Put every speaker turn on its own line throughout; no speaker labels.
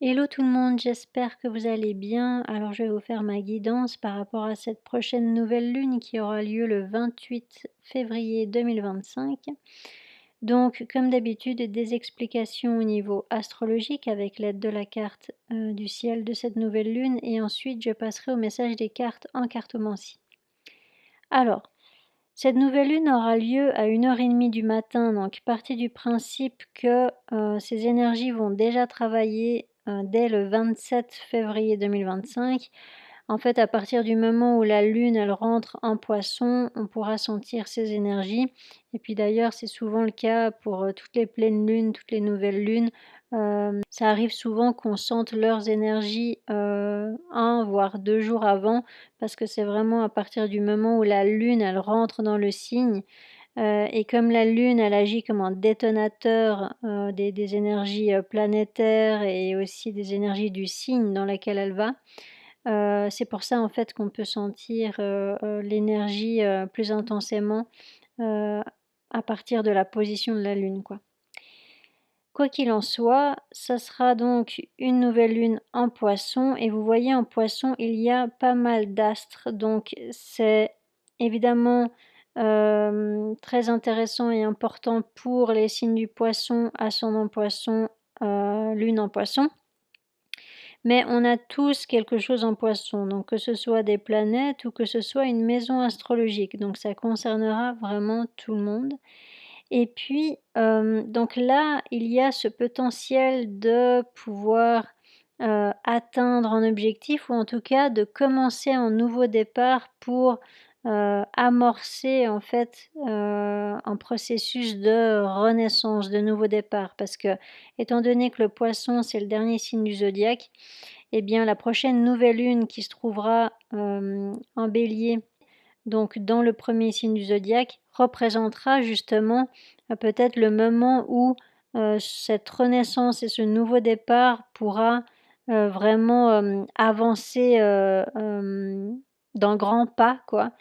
Hello tout le monde, j'espère que vous allez bien. Alors je vais vous faire ma guidance par rapport à cette prochaine nouvelle lune qui aura lieu le 28 février 2025. Donc comme d'habitude, des explications au niveau astrologique avec l'aide de la carte du ciel de cette nouvelle lune et ensuite je passerai au message des cartes en cartomancie. Alors, cette nouvelle lune aura lieu à 1h30 du matin, donc partez du principe que ces énergies vont déjà travailler dès le 27 février 2025. En fait, à partir du moment où la lune, elle rentre en poisson, on pourra sentir ces énergies. Et puis d'ailleurs, c'est souvent le cas pour toutes les pleines lunes, toutes les nouvelles lunes. Ça arrive souvent qu'on sente leurs énergies 1 voire 2 jours avant, parce que c'est vraiment à partir du moment où la lune, elle rentre dans le signe, et comme la lune, elle agit comme un détonateur, des énergies, planétaires et aussi des énergies du signe dans laquelle elle va. C'est pour ça en fait qu'on peut sentir, l'énergie, plus intensément, heu, à partir de la position de la lune, quoi. Quoi qu'il en soit, ça sera donc une nouvelle lune en Poisson et vous voyez en Poisson, il y a pas mal d'astres, donc c'est évidemment, très intéressant et important pour les signes du Poisson, ascendant Poisson, lune en Poisson. Mais on a tous quelque chose en Poisson, donc que ce soit des planètes ou que ce soit une maison astrologique, donc ça concernera vraiment tout le monde. Et puis, donc là, il y a ce potentiel de pouvoir, atteindre un objectif ou en tout cas de commencer un nouveau départ pour, amorcer en fait, un processus de renaissance, de nouveau départ. Parce que, étant donné que le Poisson, c'est le dernier signe du zodiaque, et bien la prochaine nouvelle lune qui se trouvera, en Bélier, donc dans le premier signe du zodiaque, représentera justement, peut-être le moment où, cette renaissance et ce nouveau départ pourra, vraiment, avancer, d'un grand pas quoi.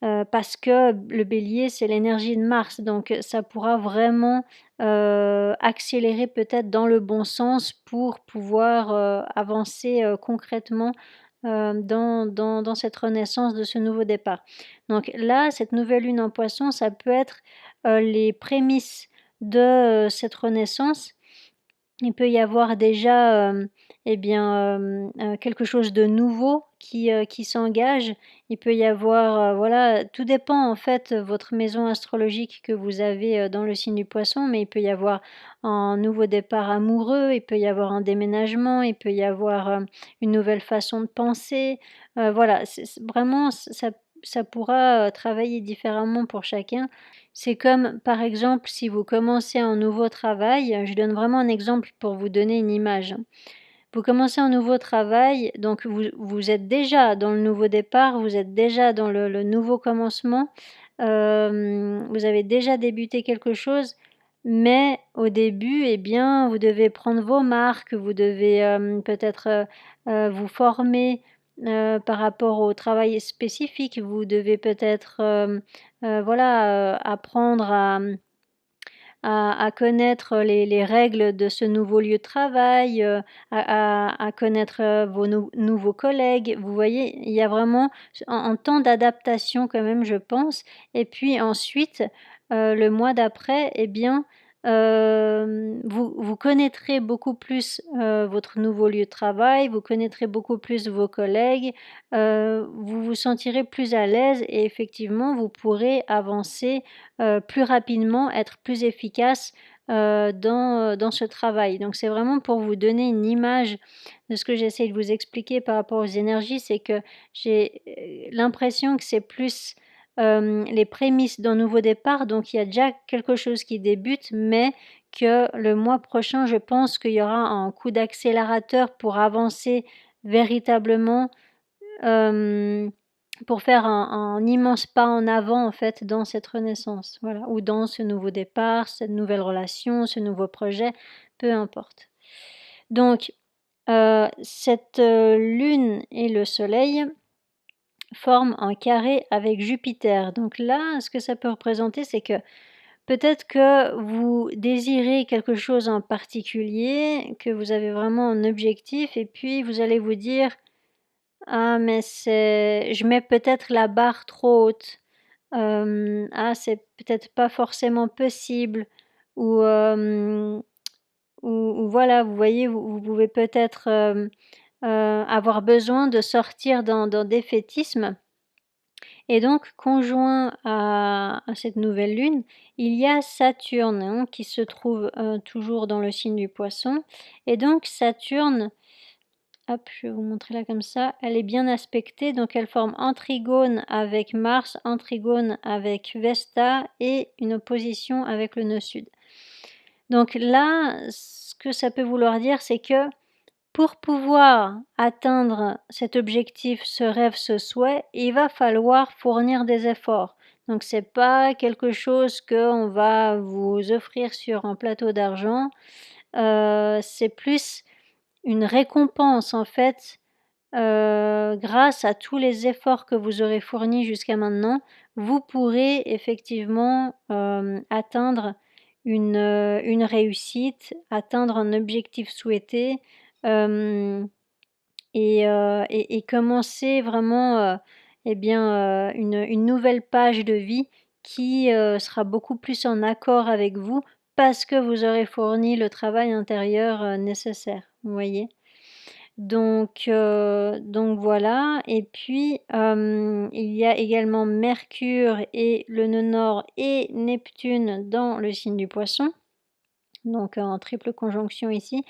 Parce que le Bélier, c'est l'énergie de Mars, donc ça pourra vraiment, accélérer peut-être dans le bon sens pour pouvoir, avancer, concrètement, dans cette renaissance de ce nouveau départ. Donc là, cette nouvelle lune en Poisson, ça peut être, les prémices de, cette renaissance. Il peut y avoir déjà, eh bien, quelque chose de nouveau qui s'engage. Il peut y avoir, voilà, tout dépend en fait, votre maison astrologique que vous avez, dans le signe du Poisson, mais il peut y avoir un nouveau départ amoureux, il peut y avoir un déménagement, il peut y avoir, une nouvelle façon de penser. Voilà, c'est vraiment ça pourra, travailler différemment pour chacun. C'est comme, par exemple, si vous commencez un nouveau travail, je donne vraiment un exemple pour vous donner une image, hein. Vous commencez un nouveau travail, donc vous êtes déjà dans le nouveau départ, vous êtes déjà dans le nouveau commencement, vous avez déjà débuté quelque chose, mais au début, eh bien, vous devez prendre vos marques, vous devez, peut-être, vous former, par rapport au travail spécifique. Vous devez peut-être, voilà, apprendre à connaître les règles de ce nouveau lieu de travail, à connaître, vos nouveaux collègues. Vous voyez? Il y a vraiment un temps d'adaptation quand même, je pense et puis ensuite, le mois d'après et bien, vous connaîtrez beaucoup plus, votre nouveau lieu de travail, vous connaîtrez beaucoup plus vos collègues, vous vous sentirez plus à l'aise et effectivement vous pourrez avancer, plus rapidement, être plus efficace, dans ce travail. Donc c'est vraiment pour vous donner une image de ce que j'essaie de vous expliquer par rapport aux énergies, c'est que j'ai, l'impression que c'est plus, les prémices d'un nouveau départ, donc il y a déjà quelque chose qui débute, mais que le mois prochain, je pense qu'il y aura un coup d'accélérateur pour avancer véritablement, hem pour faire un immense pas en avant, en fait, dans cette renaissance, voilà, ou dans ce nouveau départ, cette nouvelle relation, ce nouveau projet, peu importe. Donc, cette, lune et le soleil forment un carré avec Jupiter. Donc là, ce que ça peut représenter, c'est que peut-être que vous désirez quelque chose en particulier, que vous avez vraiment un objectif et puis vous allez vous dire: «Ah mais je mets peut-être la barre trop haute». «Ah c'est peut-être pas forcément possible» ou ou voilà, vous voyez, vous pouvez peut-être, avoir besoin de sortir d'un défaitisme et donc conjoint à cette nouvelle lune, il y a Saturne, hein, qui se trouve, toujours dans le signe du Poisson et donc Saturne, hop, je vais vous montrer là comme ça, elle est bien aspectée, donc elle forme un trigone avec Mars, un trigone avec Vesta et une opposition avec le nœud sud. Donc là, ce que ça peut vouloir dire, c'est que pour pouvoir atteindre cet objectif, ce rêve, ce souhait, il va falloir fournir des efforts. Donc c'est pas quelque chose qu'on va vous offrir sur un plateau d'argent, c'est plus une récompense en fait, grâce à tous les efforts que vous aurez fournis jusqu'à maintenant, vous pourrez effectivement, atteindre une réussite, atteindre un objectif souhaité, hem et commencer vraiment, eh bien, une nouvelle page de vie qui, sera beaucoup plus en accord avec vous parce que vous aurez fourni le travail intérieur, nécessaire, vous voyez? Donc voilà et puis, il y a également Mercure et le nœud nord et Neptune dans le signe du Poisson, donc en triple conjonction ici.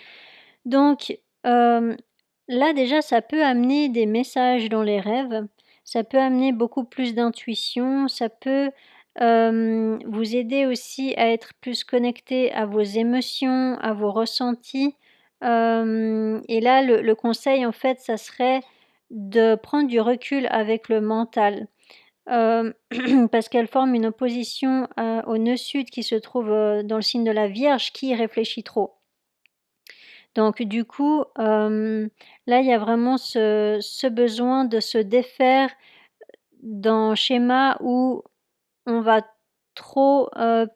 Donc, là déjà ça peut amener des messages dans les rêves, ça peut amener beaucoup plus d'intuition, ça peut, vous aider aussi à être plus connecté à vos émotions, à vos ressentis. Et là le conseil en fait ça serait de prendre du recul avec le mental. Hem, parce qu'elle forme une opposition, au nœud sud qui se trouve, dans le signe de la Vierge qui réfléchit trop. Donc du coup, là, il y a vraiment ce besoin de se défaire d'un schéma où on va trop,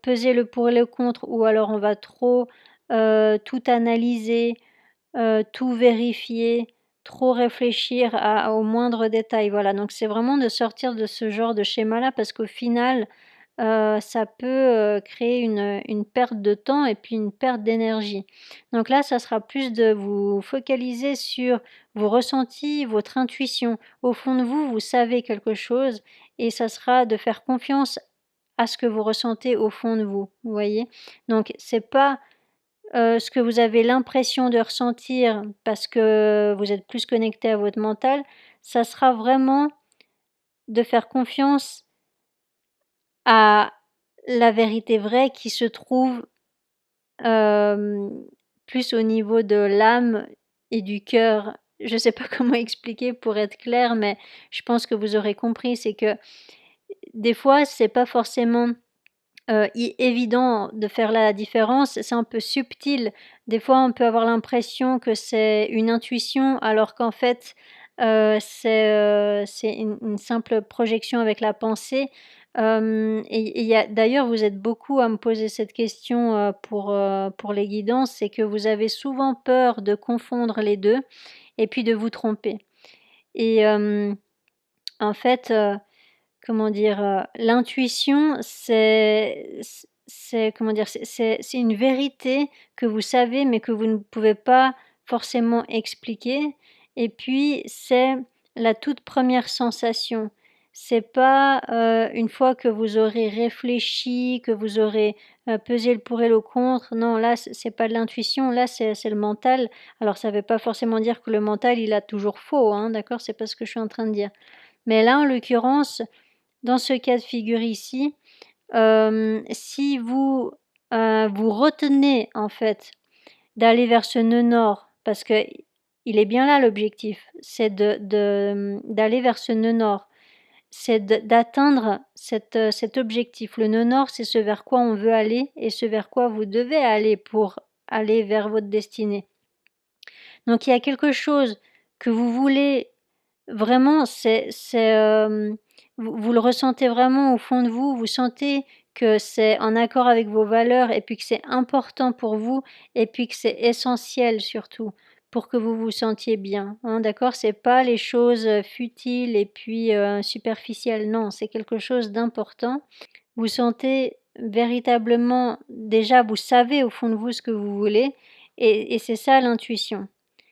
peser le pour et le contre ou alors on va trop, tout analyser, tout vérifier, trop réfléchir à aux moindres détails. Voilà, donc c'est vraiment de sortir de ce genre de schéma-là parce qu'au final, ça peut, créer une perte de temps et puis une perte d'énergie. Donc là, ça sera plus de vous focaliser sur vos ressentis, votre intuition. Au fond de vous, vous savez quelque chose et ça sera de faire confiance à ce que vous ressentez au fond de vous, vous voyez? Donc c'est pas, ce que vous avez l'impression de ressentir parce que vous êtes plus connecté à votre mental, ça sera vraiment de faire confiance à la vérité vraie qui se trouve, hem, plus au niveau de l'âme et du cœur. Je sais pas comment expliquer pour être claire, mais je pense que vous aurez compris. C'est que des fois, c'est pas forcément, i évident de faire la différence, c'est un peu subtil. Des fois, on peut avoir l'impression que c'est une intuition alors qu'en fait, c'est une simple projection avec la pensée. Et il y a d'ailleurs, vous êtes beaucoup à me poser cette question, pour les guidances, c'est que vous avez souvent peur de confondre les 2 et puis de vous tromper. Et en fait, comment dire? L'intuition, c'est comment dire? C'est une vérité que vous savez, mais que vous ne pouvez pas forcément expliquer et puis c'est la toute première sensation. C'est pas, une fois que vous aurez réfléchi, que vous aurez, pesé le pour et le contre, non, là, c'est pas de l'intuition, là, c'est le mental. Alors ça veut pas forcément dire que le mental, il a toujours faux, hein, d'accord? C'est pas ce que je suis en train de dire. Mais là, en l'occurrence, dans ce cas de figure ici, si vous, vous retenez en fait d'aller vers ce nœud nord, parce qu'il est bien là l'objectif, c'est d'aller vers ce nœud nord, c'est d'atteindre cet objectif. Le nœud nord, c'est ce vers quoi on veut aller et ce vers quoi vous devez aller pour aller vers votre destinée. Donc il y a quelque chose que vous voulez vraiment, vous le ressentez vraiment au fond de vous, vous sentez que c'est en accord avec vos valeurs et puis que c'est important pour vous et puis que c'est essentiel surtout pour que vous vous sentiez bien, hein, d'accord? C'est pas les choses, futiles et puis, superficielles, non, c'est quelque chose d'important. Vous sentez véritablement déjà vous savez au fond de vous ce que vous voulez et c'est ça l'intuition.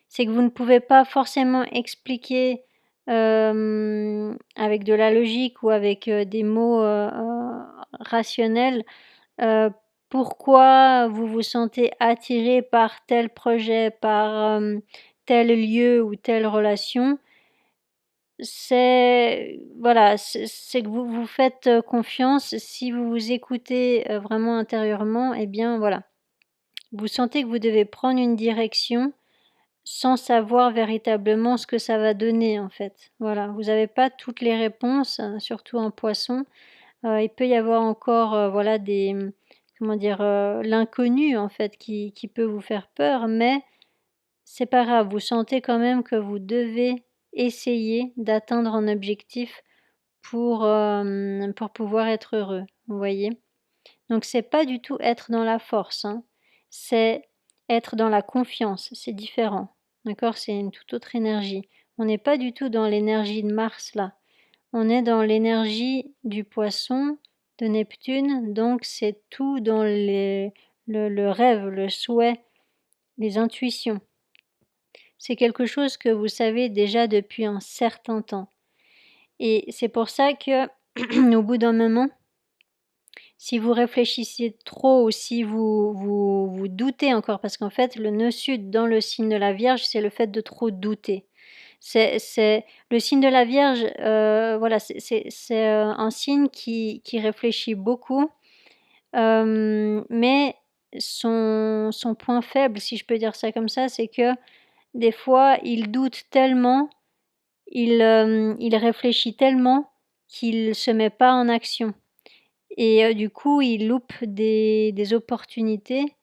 C'est que vous ne pouvez pas forcément expliquer, avec de la logique ou avec, des mots, rationnels, heu, pourquoi vous vous sentez attiré par tel projet, par, tel lieu ou telle relation. C'est voilà, c'est que vous vous faites, confiance. Si vous vous écoutez, vraiment intérieurement et bien, voilà. Vous sentez que vous devez prendre une direction sans savoir véritablement ce que ça va donner, en fait. Voilà, vous avez pas toutes les réponses, surtout en Poisson. Il peut y avoir encore, voilà des, comment dire? L'inconnu, en fait, qui peut vous faire peur, mais c'est pas grave, vous sentez quand même que vous devez essayer d'atteindre un objectif pour pouvoir être heureux, vous voyez? Donc c'est pas du tout être dans la force, hein, c'est être dans la confiance, c'est différent, d'accord? C'est une toute autre énergie. On n'est pas du tout dans l'énergie de Mars là, on est dans l'énergie du Poisson, de Neptune, donc c'est tout dans le rêve, le souhait, les intuitions. C'est quelque chose que vous savez déjà depuis un certain temps et c'est pour ça que, au bout d'un moment, si vous réfléchissez trop ou si vous doutez encore parce qu'en fait, le nœud sud dans le signe de la Vierge, c'est le fait de trop douter. C'est le signe de la Vierge, voilà, c'est un signe qui réfléchit beaucoup, mais son point faible, si je peux dire ça comme ça, c'est que des fois, il doute tellement, il réfléchit tellement qu'il se met pas en action et du coup, il loupe des opportunités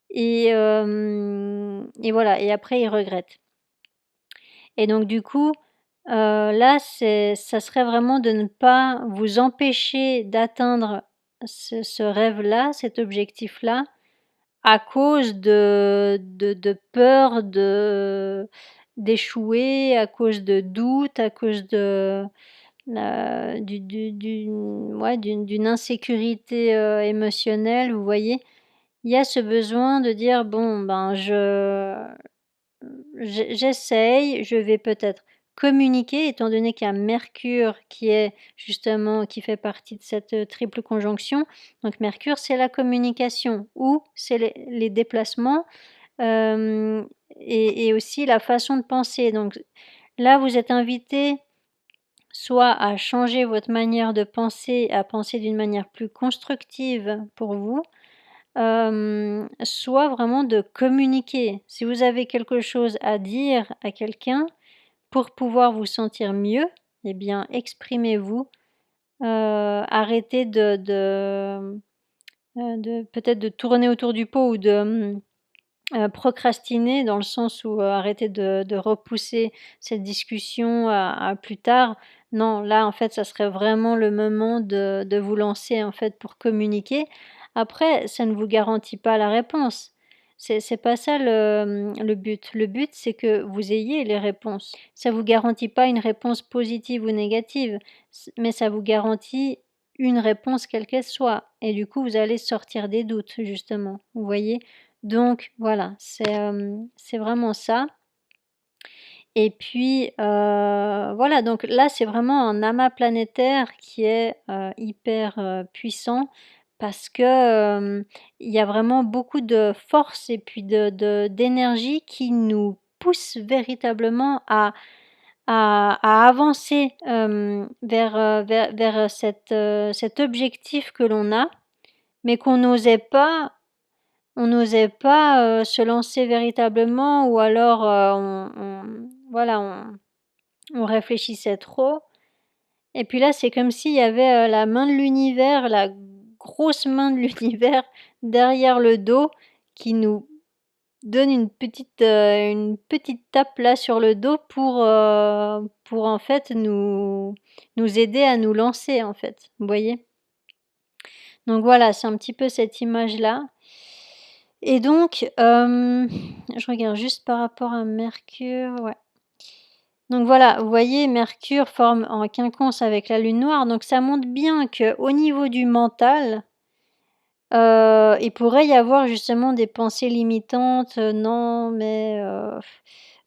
et voilà et après il regrette et donc du coup, là, ça serait vraiment de ne pas vous empêcher d'atteindre ce rêve-là, cet objectif-là, à cause de peur d'échouer, à cause de doutes, à cause de, d'une insécurité, émotionnelle, vous voyez? Il y a ce besoin de dire: «Bon, ben, j'essaye, je vais peut-être communiquer», étant donné qu'il y a Mercure qui est justement qui fait partie de cette, triple conjonction. Donc Mercure, c'est la communication ou c'est les déplacements, hem et aussi la façon de penser. Donc là, vous êtes invité soit à changer votre manière de penser, à penser d'une manière plus constructive pour vous, soit vraiment de communiquer. Si vous avez quelque chose à dire à quelqu'un pour pouvoir vous sentir mieux, eh bien exprimez-vous, arrêtez de peut-être de tourner autour du pot ou de, procrastiner dans le sens où, arrêter de repousser cette discussion à plus tard. Non, là, en fait, ça serait vraiment le moment de vous lancer, en fait, pour communiquer. Après, ça ne vous garantit pas la réponse. C'est pas ça le but. Le but, c'est que vous ayez les réponses. Ça vous garantit pas une réponse positive ou négative, mais ça vous garantit une réponse quelle qu'elle soit et du coup, vous allez sortir des doutes, justement, vous voyez? Donc voilà, c'est vraiment ça et puis, voilà, donc là, c'est vraiment un amas planétaire qui est, hyper, puissant parce que, il y a vraiment beaucoup de force et puis d'énergie qui nous pousse véritablement à avancer, vers cet objectif que l'on a, mais on n'osait pas, se lancer véritablement ou alors, on voilà, on réfléchissait trop et puis là, c'est comme s'il y avait, la main de l'univers, la grosse main de l'univers derrière le dos qui nous donne une petite tape là sur le dos pour en fait nous aider à nous lancer, en fait, vous voyez? Donc voilà, c'est un petit peu cette image-là et donc, je regarde juste par rapport à Mercure, ouais. Donc voilà, vous voyez, Mercure forme en quinconce avec la lune noire, donc ça montre bien qu'au niveau du mental, il pourrait y avoir justement des pensées limitantes, «Non mais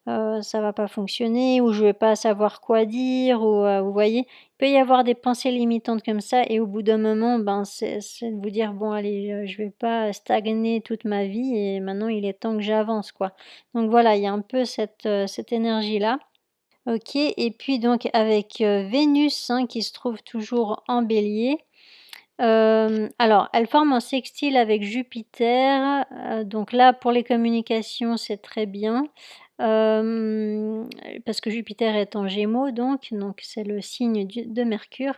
ça va pas fonctionner» ou «Je vais pas savoir quoi dire» ou vous voyez? Il peut y avoir des pensées limitantes comme ça et au bout d'un moment, ben, c'est de vous dire: «Bon allez, je vais pas stagner toute ma vie et maintenant il est temps que j'avance, quoi». Donc voilà, il y a un peu cette énergie-là. OK et puis donc avec, Vénus, hein, qui se trouve toujours en Bélier, alors elle forme un sextile avec Jupiter, donc là pour les communications c'est très bien, parce que Jupiter est en Gémeaux donc c'est le signe de Mercure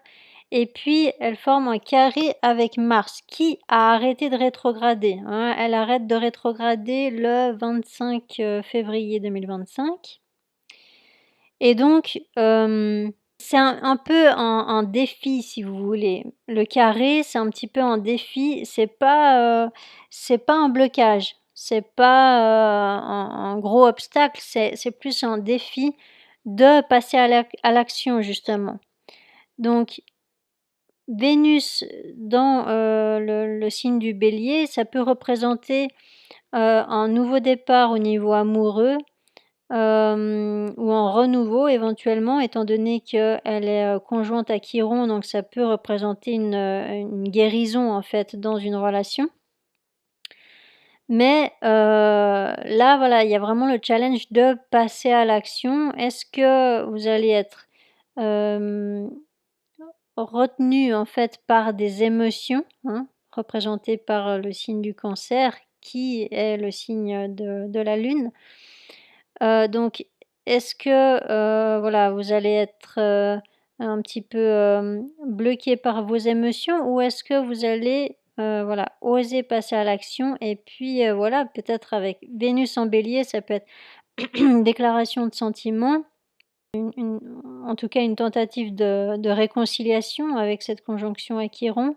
et puis elle forme un carré avec Mars qui a arrêté de rétrograder, hein. Elle arrête de rétrograder le 25, février 2025 et donc, c'est un peu un défi si vous voulez. Le carré, c'est un petit peu un défi, c'est pas un blocage, c'est pas, un gros obstacle, c'est plus un défi de passer à l'action justement. Donc Vénus dans, le signe du Bélier, ça peut représenter, un nouveau départ au niveau amoureux. Ou en renouveau éventuellement étant donné qu'elle est, conjointe à Chiron, donc ça peut représenter une guérison en fait dans une relation. Mais, là voilà, il y a vraiment le challenge de passer à l'action. Est-ce que vous allez être, hem, retenu en fait par des émotions, hein, représentées par, le signe du Cancer qui est le signe de la Lune? Donc est-ce que, voilà, vous allez être, un petit peu, bloqué par vos émotions ou est-ce que vous allez, voilà, oser passer à l'action et puis, voilà, peut-être avec Vénus en Bélier, ça peut être une déclaration de sentiments, une en tout cas une tentative de réconciliation avec cette conjonction à Chiron.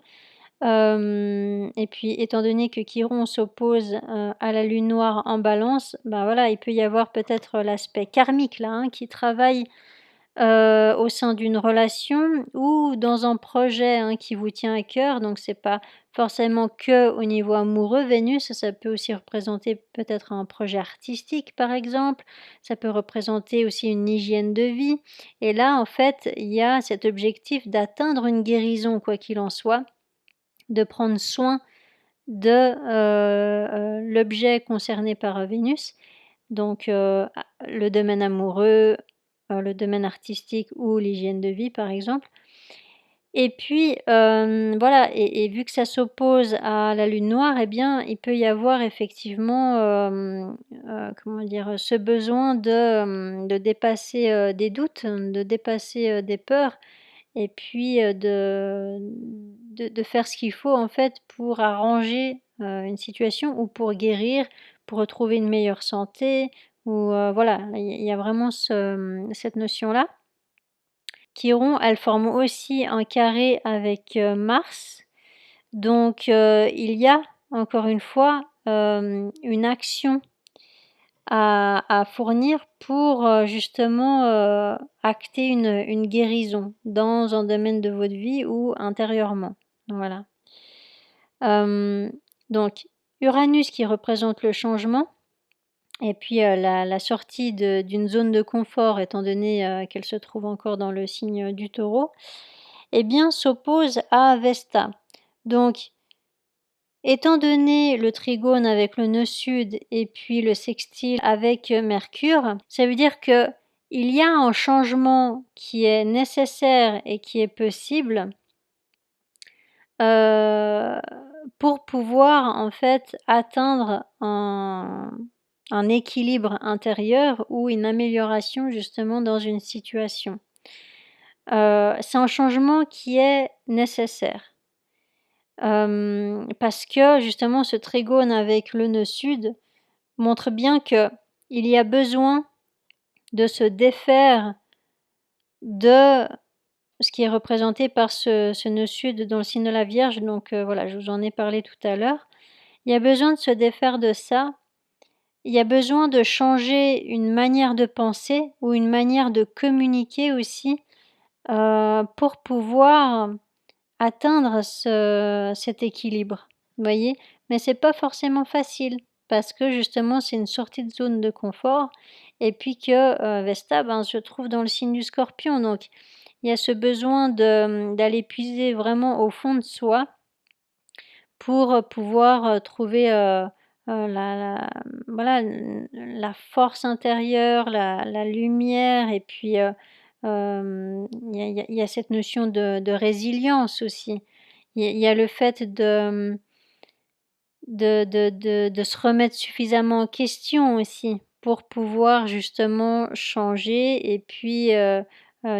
Et puis étant donné que Chiron s'oppose, à la lune noire en Balance, bah, voilà, il peut y avoir peut-être l'aspect karmique là, hein, qui travaille, au sein d'une relation ou dans un projet, hein, qui vous tient à cœur. Donc c'est pas forcément que au niveau amoureux Vénus, ça peut aussi représenter peut-être un projet artistique par exemple. Ça peut représenter aussi une hygiène de vie et là en fait, il y a cet objectif d'atteindre une guérison quoi qu'il en soit, de prendre soin de, l'objet concerné par, Vénus, donc le domaine amoureux, le domaine artistique ou l'hygiène de vie, par exemple et puis, voilà et vu que ça s'oppose à la lune noire et bien, il peut y avoir effectivement, comment dire? Ce besoin de dépasser, des doutes, de dépasser, des peurs et puis, de faire ce qu'il faut en fait pour arranger, une situation ou pour guérir, pour retrouver une meilleure santé ou, voilà, il y a vraiment cette notion-là. Chiron, elle forme aussi un carré avec, Mars, donc, il y a encore une fois, une action à fournir pour, justement, acter une guérison dans un domaine de votre vie ou intérieurement. Voilà. Hem, donc Uranus qui représente le changement et puis, la sortie d'une zone de confort étant donné, qu'elle se trouve encore dans le signe du Taureau, eh bien s'oppose à Vesta. Donc étant donné le trigone avec le nœud sud et puis le sextile avec, Mercure, ça veut dire qu'il y a un changement qui est nécessaire et qui est possible, heu, pour pouvoir en fait atteindre un équilibre intérieur ou une amélioration justement dans une situation. C'est un changement qui est nécessaire. Parce que justement ce trigone avec le nœud sud montre bien qu'il y a besoin de se défaire de ce qui est représenté par ce nœud sud dans le signe de la Vierge, donc voilà, je vous en ai parlé tout à l'heure. Il y a besoin de se défaire de ça. Il y a besoin de changer une manière de penser ou une manière de communiquer aussi, pour pouvoir atteindre cet équilibre, vous voyez? Mais c'est pas forcément facile parce que justement c'est une sortie de zone de confort et puis que, Vesta, ben, se trouve dans le signe du Scorpion, donc il y a ce besoin d'aller puiser vraiment au fond de soi pour, pouvoir, trouver, voilà, la force intérieure, la lumière et puis, il y a cette notion de résilience aussi. Il y a le fait de se remettre suffisamment en question aussi pour pouvoir justement changer et puis,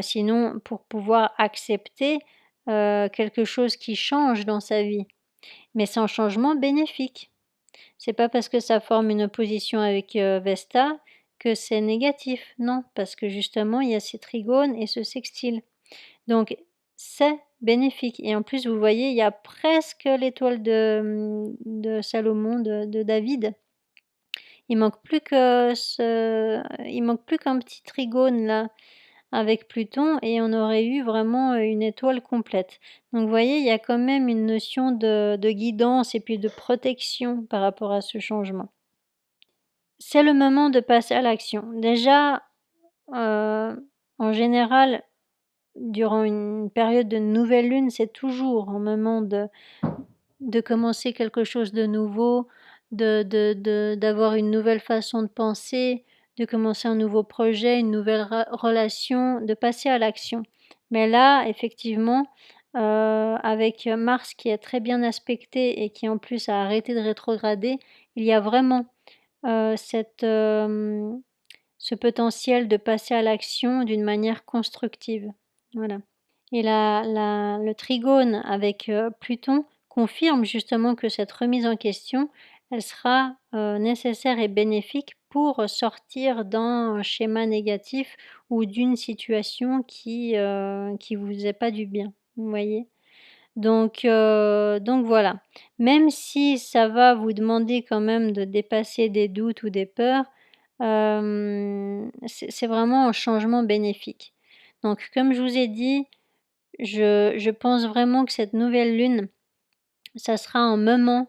sinon pour pouvoir accepter, quelque chose qui change dans sa vie. Mais c'est un changement bénéfique. C'est pas parce que ça forme une opposition avec, Vesta que c'est négatif, non, parce que justement il y a ces trigones et ce sextile. Donc c'est bénéfique et en plus vous voyez, il y a presque l'étoile de Salomon, de David. Il manque plus qu'un petit trigone là avec Pluton et on aurait eu vraiment, une étoile complète. Donc vous voyez, il y a quand même une notion de guidance et puis de protection par rapport à ce changement. C'est le moment de passer à l'action. Déjà, en général, durant une période de nouvelle lune, c'est toujours un moment de commencer quelque chose de nouveau, d'avoir une nouvelle façon de penser, de commencer un nouveau projet, une nouvelle relation, de passer à l'action. Mais là, effectivement, avec Mars qui est très bien aspecté et qui en plus a arrêté de rétrograder, il y a vraiment ce potentiel de passer à l'action d'une manière constructive. Voilà. Et le trigone avec, Pluton confirme justement que cette remise en question, elle sera, nécessaire et bénéfique pour sortir d'un schéma négatif ou d'une situation qui vous faisait pas du bien, vous voyez? Donc voilà. Même si ça va vous demander quand même de dépasser des doutes ou des peurs, c'est vraiment un changement bénéfique. Donc comme je vous ai dit, je pense vraiment que cette nouvelle lune, ça sera un moment,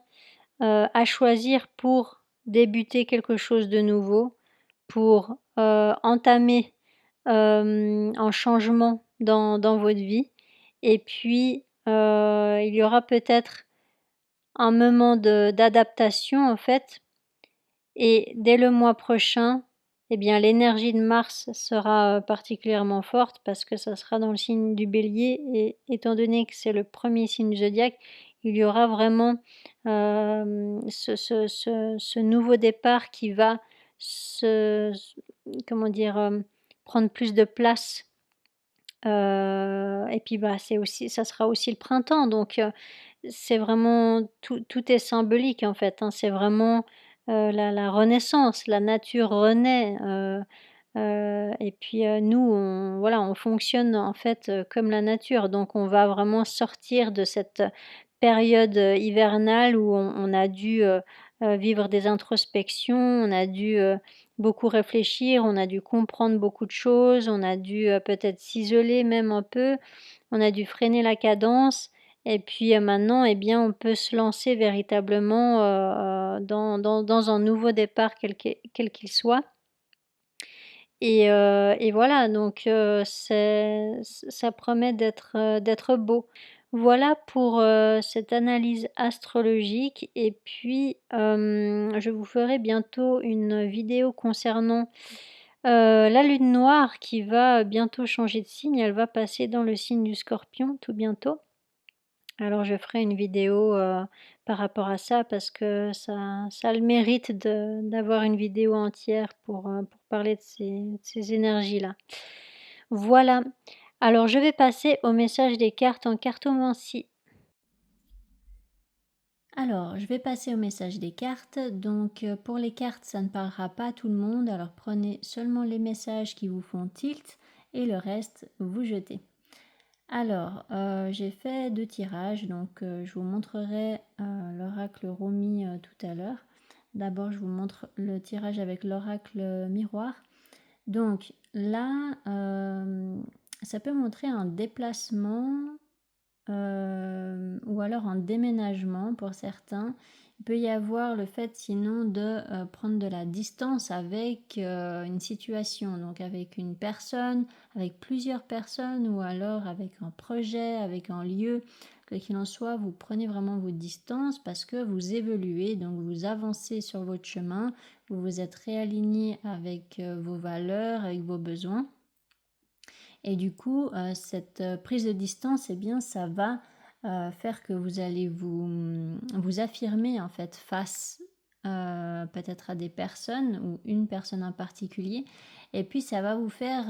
à choisir pour débuter quelque chose de nouveau, pour, entamer, un changement dans votre vie et puis, il y aura peut-être un moment d'adaptation en fait et dès le mois prochain, eh bien l'énergie de Mars sera, particulièrement forte parce que ça sera dans le signe du Bélier et étant donné que c'est le premier signe du zodiaque, il y aura vraiment, ce nouveau départ qui va comment dire? Prendre plus de place, et puis, bah, ça sera aussi le printemps donc c'est vraiment tout est symbolique en fait, hein. C'est vraiment, la renaissance, la nature renaît, et puis, nous on fonctionne en fait, comme la nature donc on va vraiment sortir de cette période, hivernale où on a dû, vivre des introspections, on a dû, beaucoup réfléchir, on a dû comprendre beaucoup de choses, on a dû, peut-être s'isoler même un peu, on a dû freiner la cadence et puis, maintenant, eh bien, on peut se lancer véritablement, dans un nouveau départ quel qu'il soit et voilà donc ça promet d'être beau. Voilà pour, cette analyse astrologique et puis, je vous ferai bientôt une vidéo concernant, la lune noire qui va bientôt changer de signe. Elle va passer dans le signe du Scorpion tout bientôt. Alors je ferai une vidéo, par rapport à ça parce que ça a le mérite d'avoir une vidéo entière pour parler de ces énergies-là. Voilà. Alors je vais passer au message des cartes en cartomancie. Alors, je vais passer au message des cartes. Donc, pour les cartes, ça ne parlera pas à tout le monde. Alors, prenez seulement les messages qui vous font tilt et le reste, vous jetez. Alors, j'ai fait 2 tirages, donc je vous montrerai, l'oracle Romy, tout à l'heure. D'abord, je vous montre le tirage avec l'oracle miroir. Donc là, ça peut montrer un déplacement, ou alors un déménagement pour certains. Il peut y avoir le fait sinon de prendre de la distance avec une situation, donc avec une personne, avec plusieurs personnes ou alors avec un projet, avec un lieu. Quoi qu'il en soit, vous prenez vraiment vos distances parce que vous évoluez, donc vous avancez sur votre chemin, vous vous êtes réaligné avec vos valeurs, avec vos besoins. Et du coup, cette prise de distance, eh bien, ça va faire que vous allez vous affirmer en fait face peut-être à des personnes ou une personne en particulier. Et puis, ça va vous faire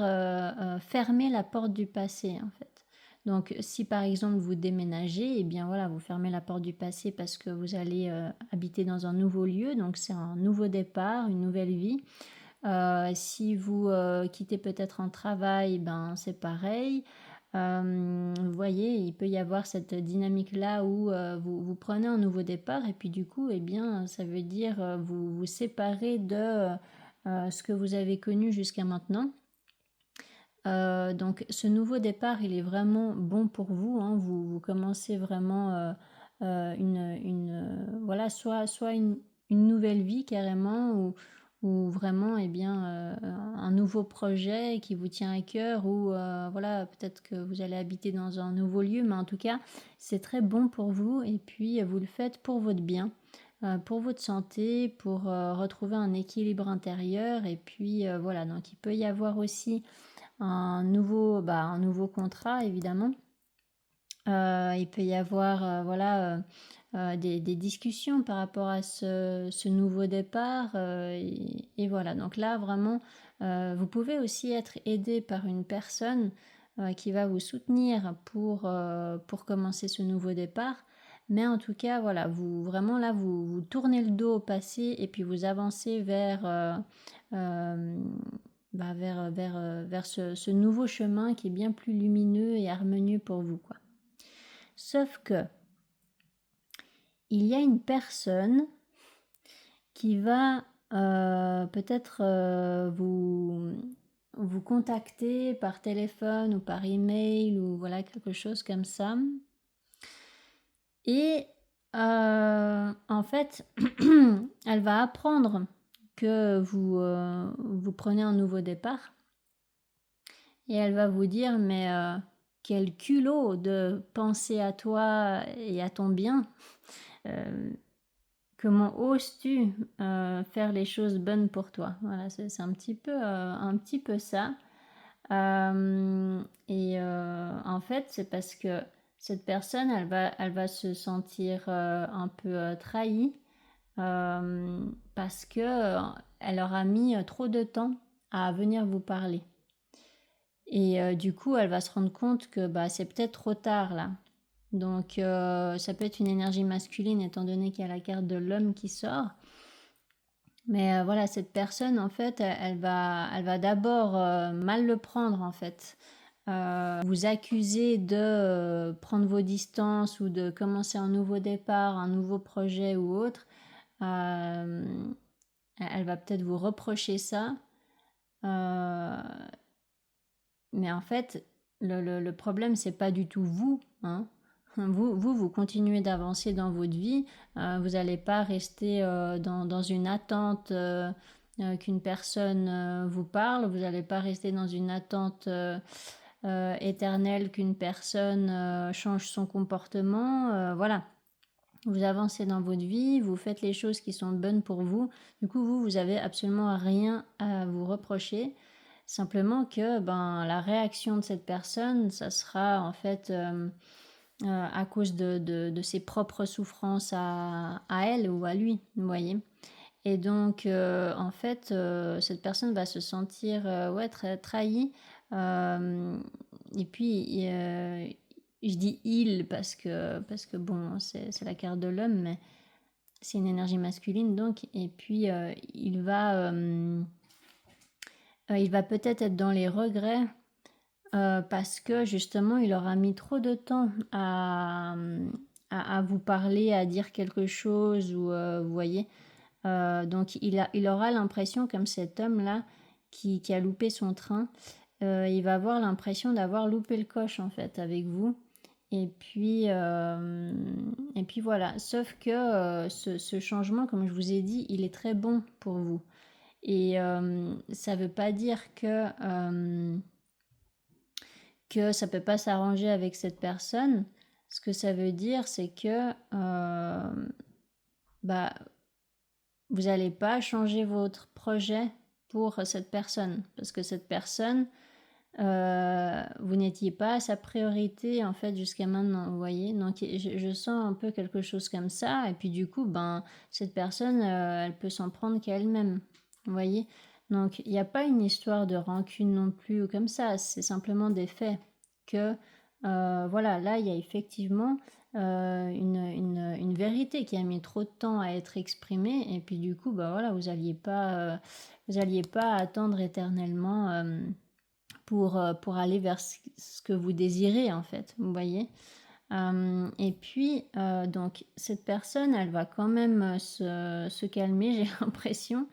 fermer la porte du passé en fait. Donc, si par exemple vous déménagez, eh bien voilà, vous fermez la porte du passé parce que vous allez habiter dans un nouveau lieu. Donc, c'est un nouveau départ, une nouvelle vie. Si vous quittez peut-être un travail, ben c'est pareil. Vous voyez, il peut y avoir cette dynamique-là où vous prenez un nouveau départ et puis du coup, eh bien, ça veut dire vous vous séparez de ce que vous avez connu jusqu'à maintenant. Donc ce nouveau départ, il est vraiment bon pour vous, hein. Vous commencez vraiment voilà, soit une nouvelle vie carrément ou vraiment eh bien, un nouveau projet qui vous tient à cœur ou voilà, peut-être que vous allez habiter dans un nouveau lieu, mais en tout cas, c'est très bon pour vous et puis vous le faites pour votre bien. Pour votre santé, pour retrouver un équilibre intérieur et puis voilà, donc il peut y avoir aussi un nouveau contrat évidemment. Il peut y avoir voilà, des discussions par rapport à ce nouveau départ et voilà, donc là vraiment vous pouvez aussi être aidé par une personne qui va vous soutenir pour commencer ce nouveau départ. Mais en tout cas, voilà, vous vraiment là, vous tournez le dos au passé et puis vous avancez vers ce nouveau chemin qui est bien plus lumineux et harmonieux pour vous, quoi. Sauf que il y a une personne qui va peut-être vous contacter par téléphone ou par email ou voilà quelque chose comme ça. Et en fait, elle va apprendre que vous prenez un nouveau départ et elle va vous dire mais quel culot de penser à toi et à ton bien. Comment oses-tu faire les choses bonnes pour toi? Voilà, c'est un petit peu ça. En fait, c'est parce que cette personne, elle va se sentir un peu trahie parce que elle aura mis trop de temps à venir vous parler. Et du coup, elle va se rendre compte que bah, c'est peut-être trop tard là. Donc ça peut être une énergie masculine étant donné qu'il y a la carte de l'homme qui sort. Mais voilà, cette personne, en fait, elle va d'abord mal le prendre, en fait. Vous accuser de prendre vos distances ou de commencer un nouveau départ, un nouveau projet ou autre. Elle va peut-être vous reprocher ça. Mais en fait, le problème, c'est pas du tout vous, hein. Vous continuez d'avancer dans votre vie. Vous n'allez pas rester dans une attente qu'une personne vous parle. Vous n'allez pas rester dans une attente éternelle qu'une personne change son comportement. Voilà. Vous avancez dans votre vie, vous faites les choses qui sont bonnes pour vous. Du coup, vous avez absolument rien à vous reprocher. Simplement que la réaction de cette personne, ça sera en fait à cause de ses propres souffrances à elle ou à lui, vous voyez. Et donc, en fait, cette personne va se sentir ouais, très trahie. Et puis, je dis il parce que bon, c'est la carte de l'homme, mais c'est une énergie masculine donc. Et puis, il va peut-être être dans les regrets parce que justement il aura mis trop de temps à vous parler, à dire quelque chose ou vous voyez? Donc il aura l'impression comme cet homme-là qui a loupé son train, il va avoir l'impression d'avoir loupé le coche en fait avec vous et puis voilà. Sauf que, ce changement comme je vous ai dit, il est très bon pour vous et ça veut pas dire que ça peut pas s'arranger avec cette personne. Ce que ça veut dire, c'est que, bah, vous n'allez pas changer votre projet pour cette personne. Parce que cette personne, vous n'étiez pas sa priorité en fait jusqu'à maintenant, vous voyez. Donc je sens un peu quelque chose comme ça. Et puis du coup, ben, cette personne, elle peut s'en prendre qu'à elle-même, vous voyez. Donc il n'y a pas une histoire de rancune non plus ou comme ça. C'est simplement des faits que, voilà, là il y a effectivement une vérité qui a mis trop de temps à être exprimée. Et puis du coup, bah voilà, vous alliez pas attendre éternellement. Pour aller vers ce que vous désirez en fait, vous voyez. Et puis donc cette personne, elle va quand même se calmer, j'ai l'impression.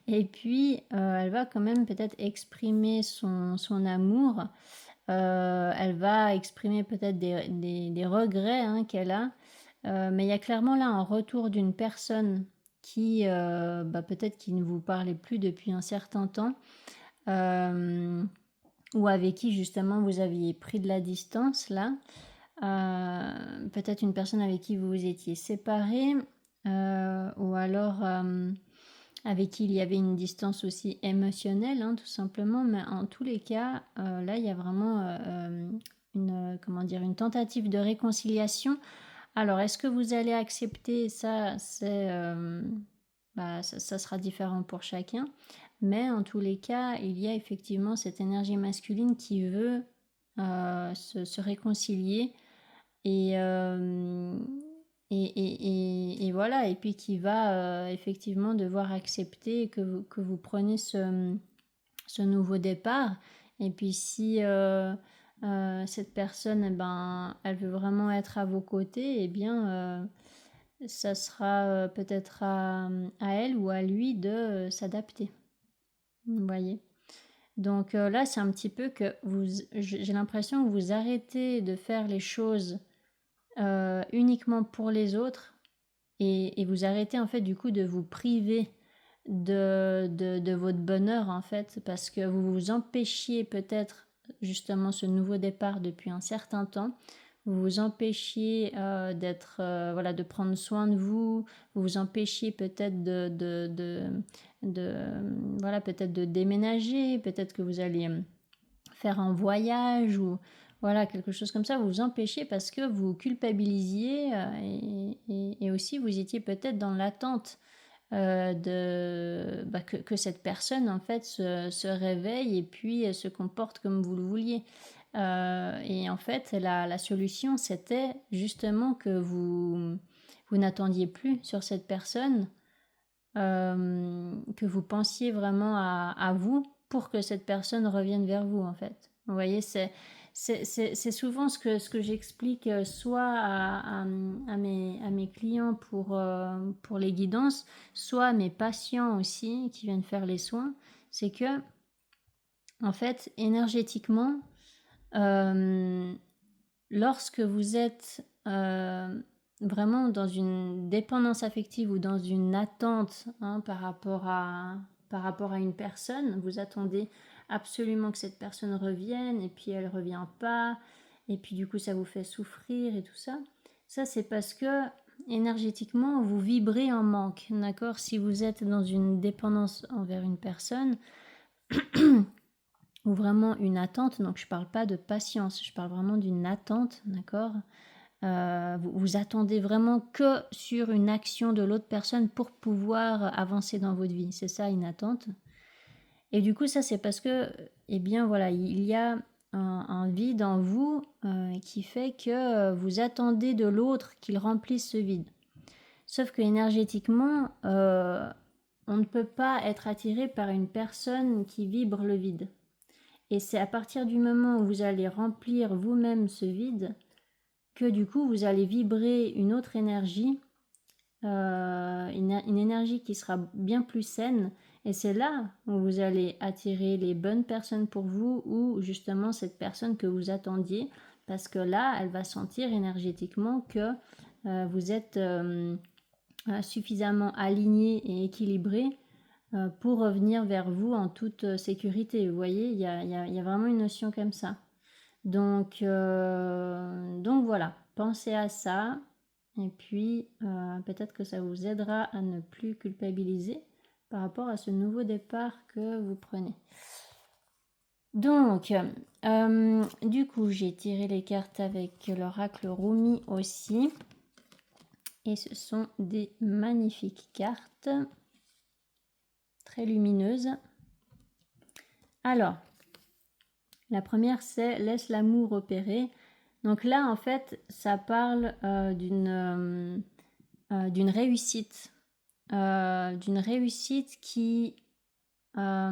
Et puis elle va quand même peut-être exprimer son amour. Elle va exprimer peut-être des regrets hein, qu'elle a. Mais il y a clairement là un retour d'une personne qui peut-être qui ne vous parlait plus depuis un certain temps. Ou avec qui justement vous aviez pris de la distance là, peut-être une personne avec qui vous vous étiez séparés, ou alors avec qui il y avait une distance aussi émotionnelle, hein, tout simplement, mais en tous les cas, là il y a vraiment comment dire, une tentative de réconciliation. Alors est-ce que vous allez accepter ça, ça sera différent pour chacun. Mais en tous les cas, il y a effectivement cette énergie masculine qui veut se réconcilier et, euh, et voilà, et puis qui va effectivement devoir accepter que vous preniez ce nouveau départ. Et puis si cette personne, eh ben, elle veut vraiment être à vos côtés, eh bien, ça sera peut-être à elle ou à lui de s'adapter. Vous voyez. Donc là, c'est un petit peu que j'ai l'impression que vous arrêtez de faire les choses uniquement pour les autres et vous arrêtez en fait du coup de vous priver de votre bonheur en fait parce que vous vous empêchiez peut-être justement ce nouveau départ depuis un certain temps. Vous vous empêchiez voilà, de prendre soin de vous. Vous vous empêchiez peut-être voilà, peut-être de déménager. Peut-être que vous allez faire un voyage ou voilà, quelque chose comme ça. Vous vous empêchiez parce que vous culpabilisiez et aussi vous étiez peut-être dans l'attente que cette personne en fait se réveille et puis se comporte comme vous le vouliez. Et en fait, la solution, c'était justement que vous n'attendiez plus sur cette personne, que vous pensiez vraiment à vous pour que cette personne revienne vers vous, en fait. Vous voyez, c'est souvent ce que j'explique soit à mes clients pour les guidances, soit à mes patients aussi qui viennent faire les soins. C'est que, en fait, énergétiquement, lorsque vous êtes vraiment dans une dépendance affective ou dans une attente hein, par rapport à une personne, vous attendez absolument que cette personne revienne et puis elle revient pas et puis du coup ça vous fait souffrir et tout ça. Ça c'est parce que énergétiquement vous vibrez en manque, d'accord? Si vous êtes dans une dépendance envers une personne ou vraiment une attente, donc je parle pas de patience, je parle vraiment d'une attente, d'accord? Vous attendez vraiment que sur une action de l'autre personne pour pouvoir avancer dans votre vie. C'est ça une attente. Et du coup, ça c'est parce que, eh bien voilà, il y a un vide en vous qui fait que vous attendez de l'autre qu'il remplisse ce vide. Sauf que énergétiquement, on ne peut pas être attiré par une personne qui vibre le vide. Et c'est à partir du moment où vous allez remplir vous-même ce vide que du coup vous allez vibrer une autre énergie, une énergie qui sera bien plus saine. Et c'est là où vous allez attirer les bonnes personnes pour vous, ou justement cette personne que vous attendiez, parce que là, elle va sentir énergétiquement que vous êtes suffisamment aligné et équilibré pour revenir vers vous en toute sécurité. Vous voyez, il y a vraiment une notion comme ça. Donc voilà, pensez à ça. Et puis, peut-être que ça vous aidera à ne plus culpabiliser par rapport à ce nouveau départ que vous prenez. Donc, du coup, j'ai tiré les cartes avec l'oracle Rumi aussi. Et ce sont des magnifiques cartes, très lumineuses. Alors, la première, c'est « Laisse l'amour opérer ». Donc là, en fait, ça parle d'une réussite. D'une réussite qui va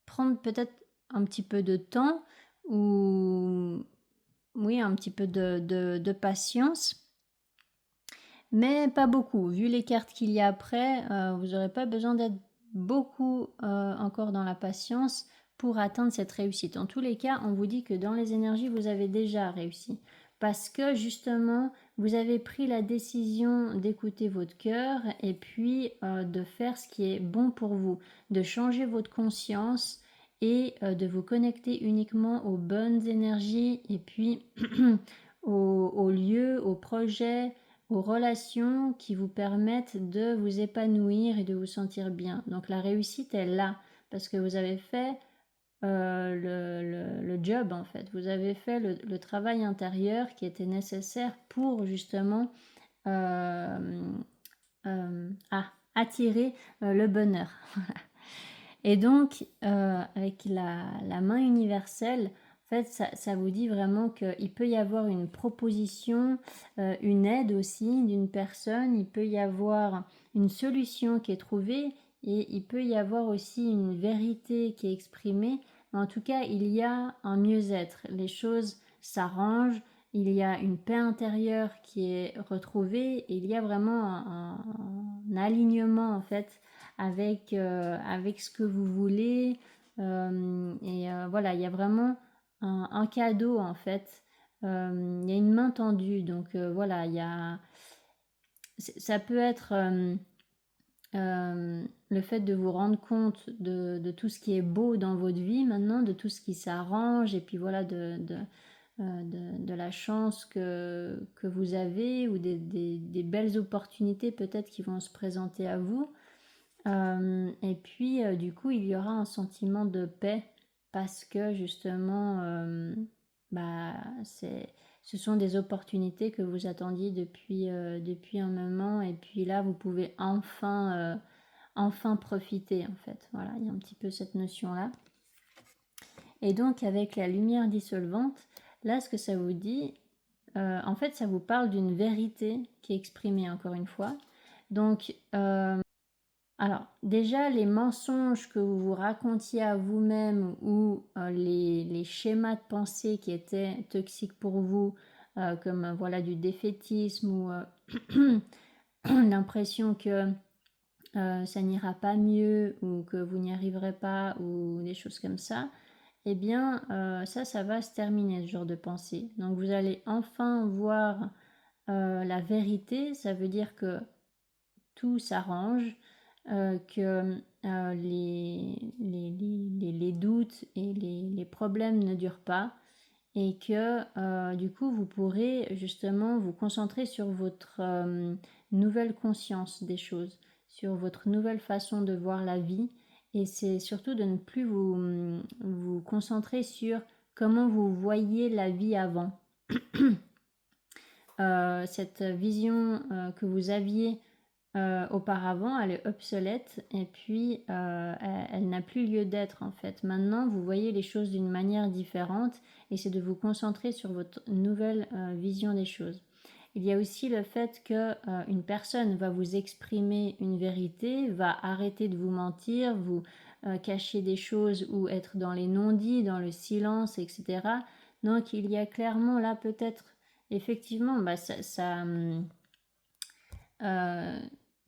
prendre peut-être un petit peu de temps, ou oui, un petit peu de patience, mais pas beaucoup. Vu les cartes qu'il y a après, vous n'aurez pas besoin d'être beaucoup encore dans la patience pour atteindre cette réussite. En tous les cas, on vous dit que dans les énergies, vous avez déjà réussi. Parce que justement, vous avez pris la décision d'écouter votre cœur et puis de faire ce qui est bon pour vous, de changer votre conscience et de vous connecter uniquement aux bonnes énergies et puis aux lieux, aux projets, aux relations qui vous permettent de vous épanouir et de vous sentir bien. Donc la réussite est là parce que vous avez fait le job en fait. Vous avez fait le travail intérieur qui était nécessaire pour justement attirer le bonheur. Et donc, avec la main universelle, en fait, ça vous dit vraiment qu'il peut y avoir une proposition, une aide aussi d'une personne, il peut y avoir une solution qui est trouvée et il peut y avoir aussi une vérité qui est exprimée. Mais en tout cas, il y a un mieux-être. Les choses s'arrangent, il y a une paix intérieure qui est retrouvée et il y a vraiment un alignement en fait avec ce que vous voulez. Voilà, il y a vraiment un cadeau en fait. Il y a une main tendue, donc voilà, ça peut être le fait de vous rendre compte de tout ce qui est beau dans votre vie maintenant, de tout ce qui s'arrange, et puis voilà, de la chance que vous avez, ou des belles opportunités peut-être qui vont se présenter à vous. Et puis du coup il y aura un sentiment de paix parce que justement ce sont des opportunités que vous attendiez depuis un moment, et puis là vous pouvez enfin profiter en fait. Voilà, il y a un petit peu cette notion là. Et donc avec la lumière dissolvante, là ce que ça vous dit, en fait ça vous parle d'une vérité qui est exprimée encore une fois. Donc alors, déjà, les mensonges que vous vous racontiez à vous-même, ou les schémas de pensée qui étaient toxiques pour vous, comme voilà du défaitisme, ou l'impression que ça n'ira pas mieux, ou que vous n'y arriverez pas, ou des choses comme ça, eh bien, ça va se terminer, ce genre de pensée. Donc, vous allez enfin voir la vérité. Ça veut dire que tout s'arrange, que les doutes et les problèmes ne durent pas, et que du coup vous pourrez justement vous concentrer sur votre nouvelle conscience des choses, sur votre nouvelle façon de voir la vie. Et c'est surtout de ne plus vous concentrer sur comment vous voyez la vie avant. Cette vision que vous aviez auparavant, elle est obsolète, et puis elle n'a plus lieu d'être en fait. Maintenant, vous voyez les choses d'une manière différente, et c'est de vous concentrer sur votre nouvelle vision des choses. Il y a aussi le fait que une personne va vous exprimer une vérité, va arrêter de vous mentir, cacher des choses ou être dans les non-dits, dans le silence, etc. Donc il y a clairement là peut-être, effectivement,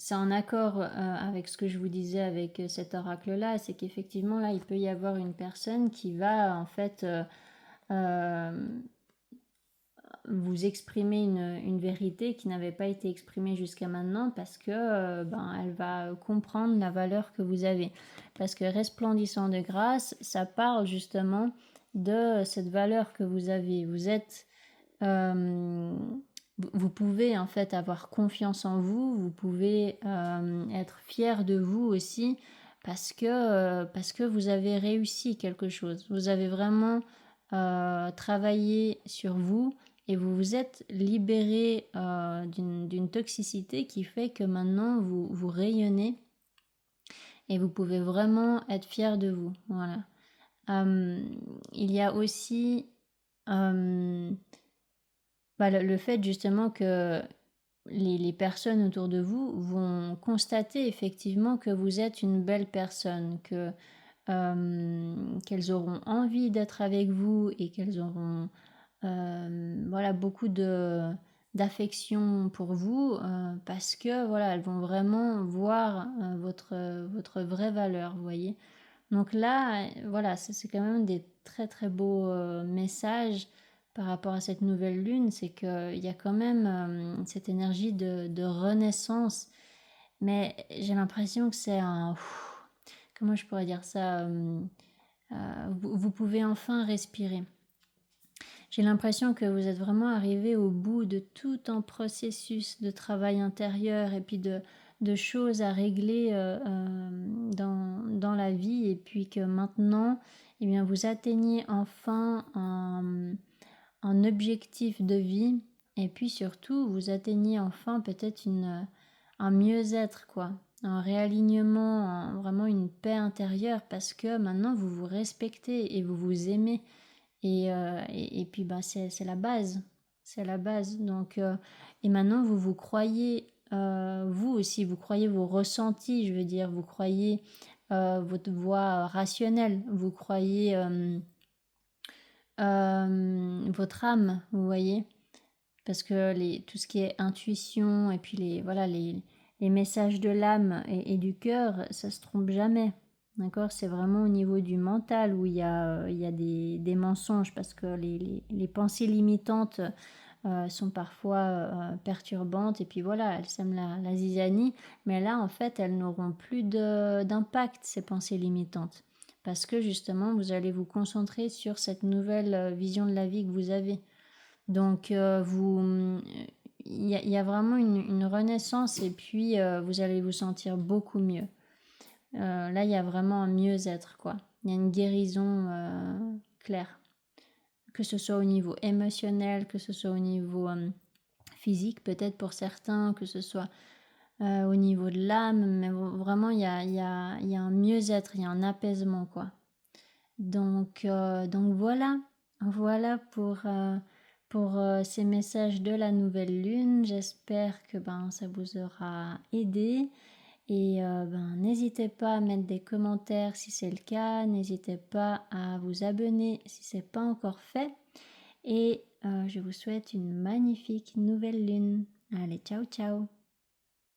c'est en accord avec ce que je vous disais avec cet oracle-là, c'est qu'effectivement là, il peut y avoir une personne qui va en fait vous exprimer une vérité qui n'avait pas été exprimée jusqu'à maintenant parce que elle va comprendre la valeur que vous avez. Parce que resplendissant de grâce, ça parle justement de cette valeur que vous avez. Vous êtes... vous pouvez en fait avoir confiance en vous, vous pouvez être fier de vous aussi parce que vous avez réussi quelque chose. Vous avez vraiment travaillé sur vous et vous vous êtes libéré d'une toxicité qui fait que maintenant vous rayonnez et vous pouvez vraiment être fier de vous. Voilà. Il y a aussi le fait justement que les personnes autour de vous vont constater effectivement que vous êtes une belle personne, que qu'elles auront envie d'être avec vous et qu'elles auront beaucoup d'affection pour vous parce que voilà, elles vont vraiment voir votre vraie valeur, vous voyez. Donc là, voilà, c'est quand même des très très beaux messages par rapport à cette nouvelle lune, c'est qu'il y a quand même cette énergie de renaissance, mais j'ai l'impression que c'est un... Comment je pourrais dire ça vous pouvez enfin respirer. J'ai l'impression que vous êtes vraiment arrivé au bout de tout un processus de travail intérieur et puis de choses à régler dans la vie et puis que maintenant, eh bien, vous atteignez enfin un objectif de vie et puis surtout, vous atteignez enfin peut-être un mieux-être, quoi. Un réalignement, vraiment une paix intérieure parce que maintenant vous vous respectez et vous vous aimez. Et puis c'est la base, c'est la base. Donc et maintenant vous croyez vous aussi, vous croyez vos ressentis, je veux dire, vous croyez votre voix rationnelle, vous croyez votre âme, vous voyez, parce que tout ce qui est intuition et puis les messages de l'âme et du cœur, ça se trompe jamais. D'accord, c'est vraiment au niveau du mental où il y a des mensonges parce que les pensées limitantes sont parfois perturbantes et puis voilà, elles sèment la zizanie. Mais là, en fait, elles n'auront plus d'impact, ces pensées limitantes. Parce que justement, vous allez vous concentrer sur cette nouvelle vision de la vie que vous avez. Donc, il y a vraiment une renaissance et puis vous allez vous sentir beaucoup mieux. Là, il y a vraiment un mieux-être, quoi. Il y a une guérison claire. Que ce soit au niveau émotionnel, que ce soit au niveau physique, peut-être pour certains, que ce soit au niveau de l'âme, mais vraiment, il y a un mieux-être, il y a un apaisement, quoi. Donc voilà pour ces messages de la nouvelle lune. J'espère que ça vous aura aidé. Et n'hésitez pas à mettre des commentaires si c'est le cas, n'hésitez pas à vous abonner si ce n'est pas encore fait. Et je vous souhaite une magnifique nouvelle lune. Allez, ciao ciao!